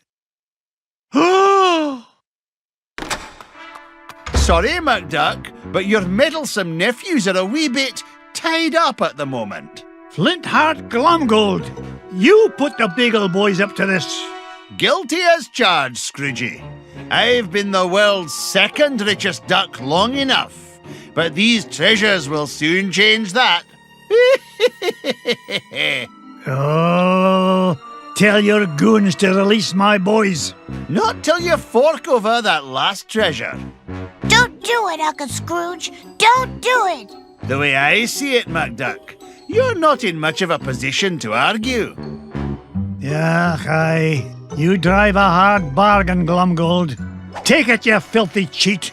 Sorry, McDuck, but your meddlesome nephews are a wee bit tied up at the moment. Flintheart Glumgold, you put the Beagle boys up to this. Guilty as charged, Scroogey. I've been the world's 2nd richest duck long enough, but these treasures will soon change that. Oh, tell your goons to release my boys. Not till you fork over that last treasure. Don't do it, Uncle Scrooge. Don't do it. The way I see it, McDuck, you're not in much of a position to argue. Yeah, aye. You drive a hard bargain, Glumgold. Take it, you filthy cheat.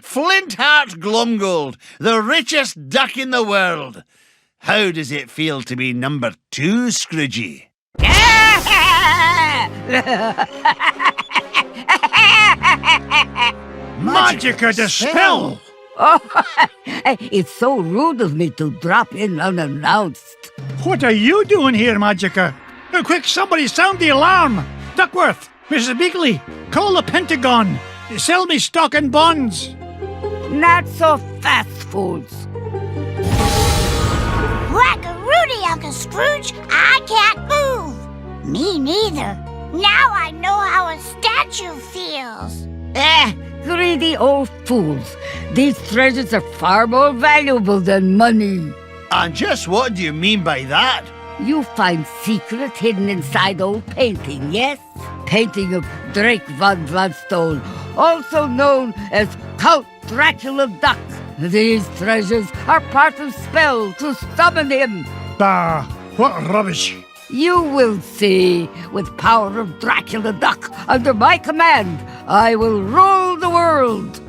Flintheart Glumgold, the richest duck in the world. How does it feel to be number 2, Scroogey? Magica dispel! Oh, it's so rude of me to drop in unannounced. What are you doing here, Magica? Quick, somebody sound the alarm! Duckworth, Mrs. Beakley, call the Pentagon. Sell me stock and bonds. Not so fast, fools. Whack-a-rooney, Uncle Scrooge. I can't move. Me neither. Now I know how a statue feels. Greedy old fools. These treasures are far more valuable than money. And just what do you mean by that? You find secrets hidden inside old painting, yes? Painting of Drake von Gladstone, also known as Count Dracula Duck. These treasures are part of spell to summon him. Bah, what rubbish. You will see. With power of Dracula Duck under my command, I will rule the world.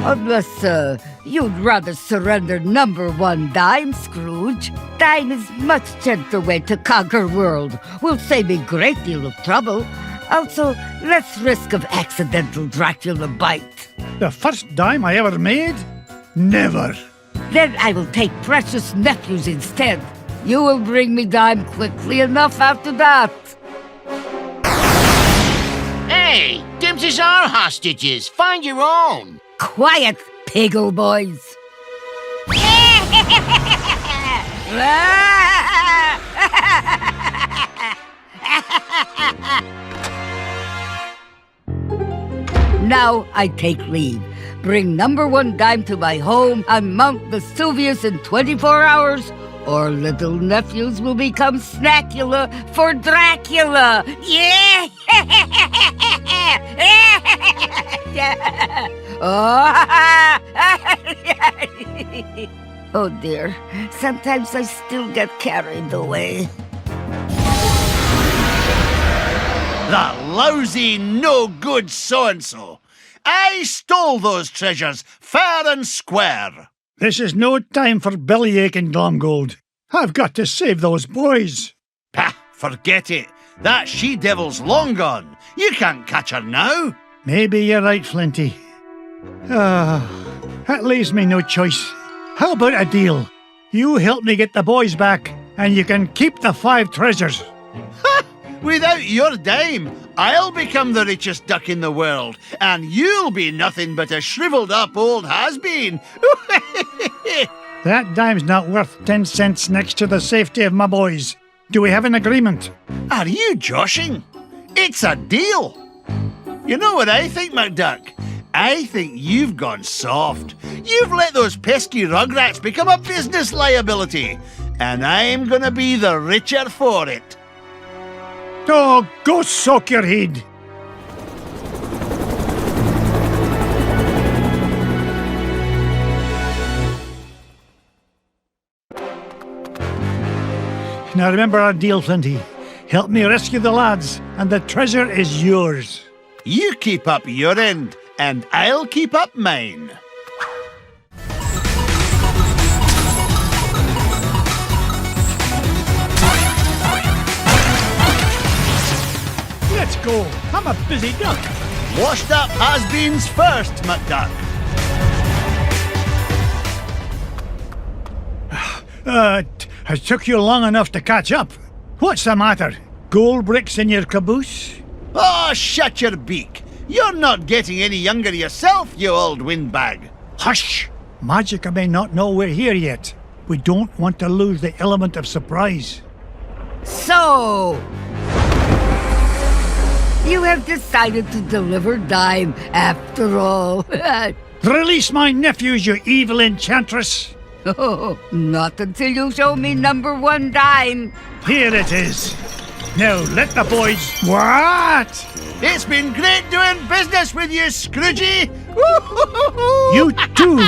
Unless, you'd rather surrender number 1 dime, Scrooge. Dime is much gentler way to conquer world. Will save me great deal of trouble. Also, less risk of accidental Dracula bite. The first dime I ever made? Never. Then I will take precious nephews instead. You will bring me dime quickly enough after that. Hey, them's is our hostages. Find your own. Quiet, Piggle boys. Now I take leave. Bring number 1 dime to my home on Mount Vesuvius in 24 hours, or little nephews will become Snackula for Dracula. Yeah! Oh dear, sometimes I still get carried away. That lousy, no-good so-and-so. I stole those treasures fair and square. This is no time for bellyaching, Glumgold. I've got to save those boys. Pah, forget it. That she-devil's long gone. You can't catch her now. Maybe you're right, Flinty. That leaves me no choice. How about a deal? You help me get the boys back, and you can keep the 5 treasures. Ha! Without your dime, I'll become the richest duck in the world, and you'll be nothing but a shriveled-up old has-been. That dime's not worth 10 cents next to the safety of my boys. Do we have an agreement? Are you joshing? It's a deal. You know what I think, McDuck? I think you've gone soft. You've let those pesky rugrats become a business liability, and I'm gonna be the richer for it. Oh, go soak your head. Now remember our deal, Flinty. Help me rescue the lads, and the treasure is yours. You keep up your end, and I'll keep up mine. Let's go. I'm a busy duck. Washed up has-beens first, McDuck. It took you long enough to catch up. What's the matter? Gold bricks in your caboose? Oh, shut your beak. You're not getting any younger yourself, you old windbag. Hush! Magica may not know we're here yet. We don't want to lose the element of surprise. So, you have decided to deliver dime after all. Release my nephews, you evil enchantress! Oh, not until you show me number 1 dime. Here it is. Now let the boys... What? It's been great doing business with you, Scroogey! You too!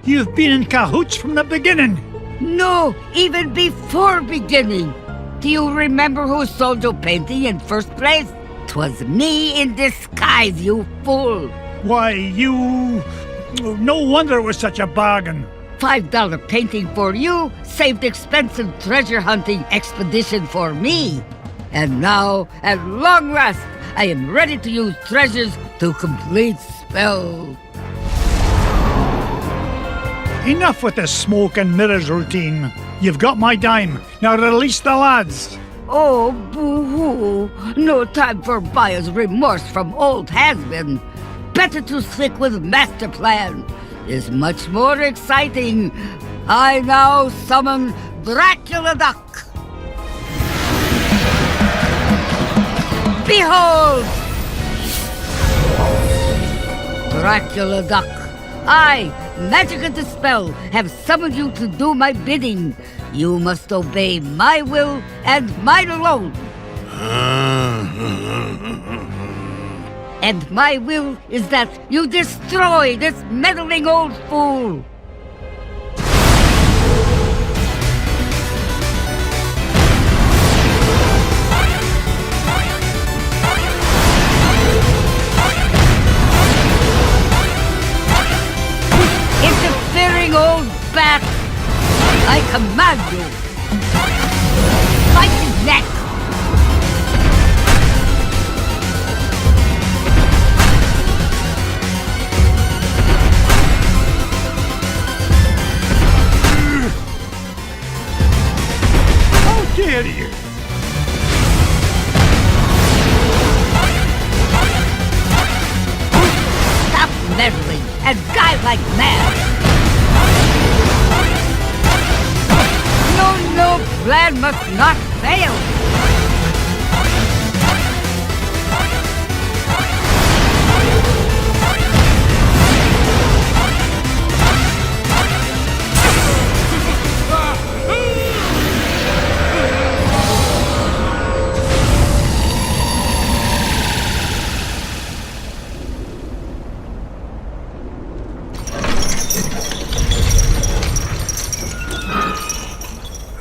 You've been in cahoots from the beginning! No, even before beginning. Do you remember who sold your painting in first place? 'Twas me in disguise, you fool! Why, you... No wonder it was such a bargain. $5 painting for you saved expensive treasure hunting expedition for me. And now, at long last, I am ready to use treasures to complete spell. Enough with the smoke and mirrors routine. You've got my dime. Now release the lads. Oh, boo-hoo. No time for buyer's remorse from old has-been. Better to stick with master plan. Is much more exciting. I now summon Dracula Duck. Behold! Dracula Duck, I, Magic and Dispel, have summoned you to do my bidding. You must obey my will and mine alone. And my will is that you destroy this meddling old fool. Interfering old bat, I command you. Bite his neck. Dare you? Stop meddling and die like mad. No plan must not fail.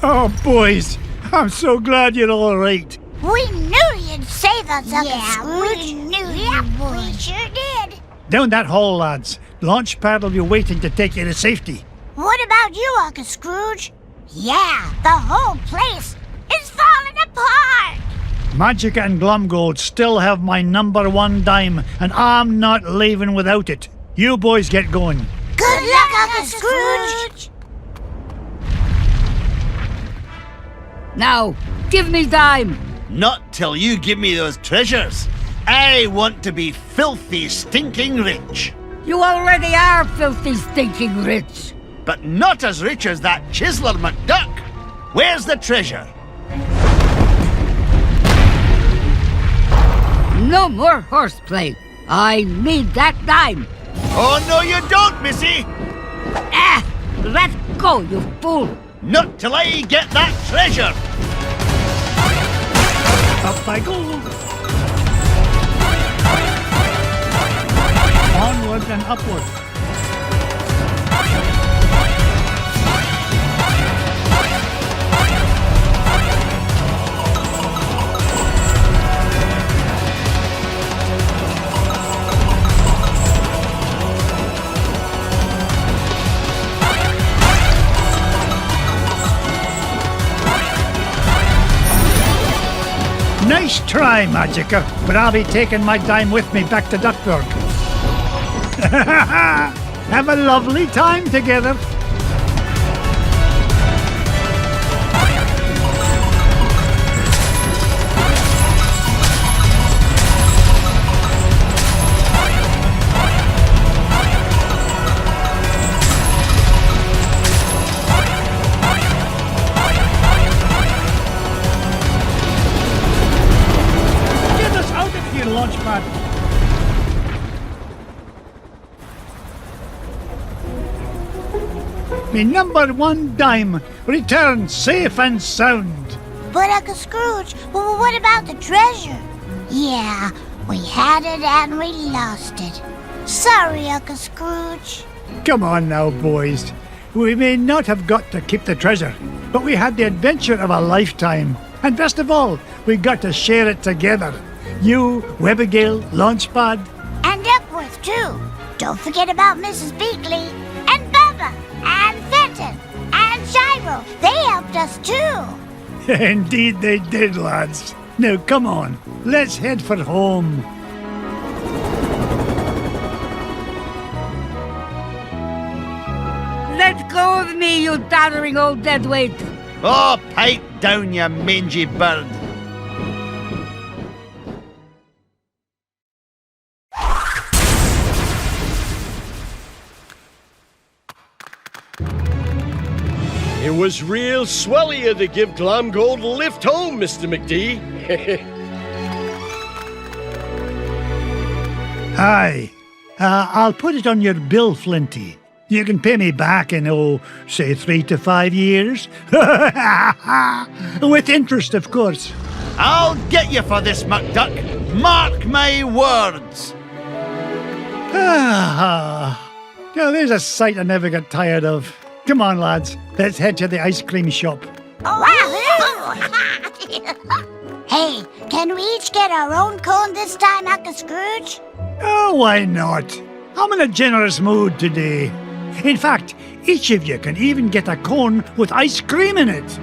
Oh, boys, I'm so glad you're all right. We knew you'd save us, Uncle Scrooge. We knew you would. We sure did. Down that hall, lads. Launchpad will be waiting to take you to safety. What about you, Uncle Scrooge? Yeah, the whole place is falling apart. Magica and Glumgold still have my #1 dime, and I'm not leaving without it. You boys get going. Good luck, Uncle Scrooge! Now, give me dime. Not till you give me those treasures. I want to be filthy, stinking rich. You already are filthy, stinking rich. But not as rich as that chiseler McDuck. Where's the treasure? No more horseplay. I need that dime. Oh, no, you don't, missy. Ah! Let go, you fool. Not till I get that treasure. Up I go. Onward and upward. Nice try, Magica, but I'll be taking my dime with me back to Duckburg. Have a lovely time together. Launchpad. Me #1 dime returns safe and sound. But Uncle Scrooge, what about the treasure? Yeah, we had it and we lost it. Sorry, Uncle Scrooge. Come on now, boys. We may not have got to keep the treasure, but we had the adventure of a lifetime. And best of all, we got to share it together. You, Webigail, Launchpad. And Duckworth, too. Don't forget about Mrs. Beakley, and Bubba, and Fenton, and Gyro. They helped us, too. Indeed they did, lads. Now, come on. Let's head for home. Let go of me, you doddering old deadweight. Oh, pipe down, you mangy bird. It was real swell of you to give Glumgold a lift home, Mr. McD. Aye. I'll put it on your bill, Flinty. You can pay me back in, say 3 to 5 years. With interest, of course. I'll get you for this, McDuck. Mark my words. Now, there's a sight I never get tired of. Come on, lads. Let's head to the ice cream shop. Hey, can we each get our own cone this time, Uncle Scrooge? Oh, why not? I'm in a generous mood today. In fact, each of you can even get a cone with ice cream in it.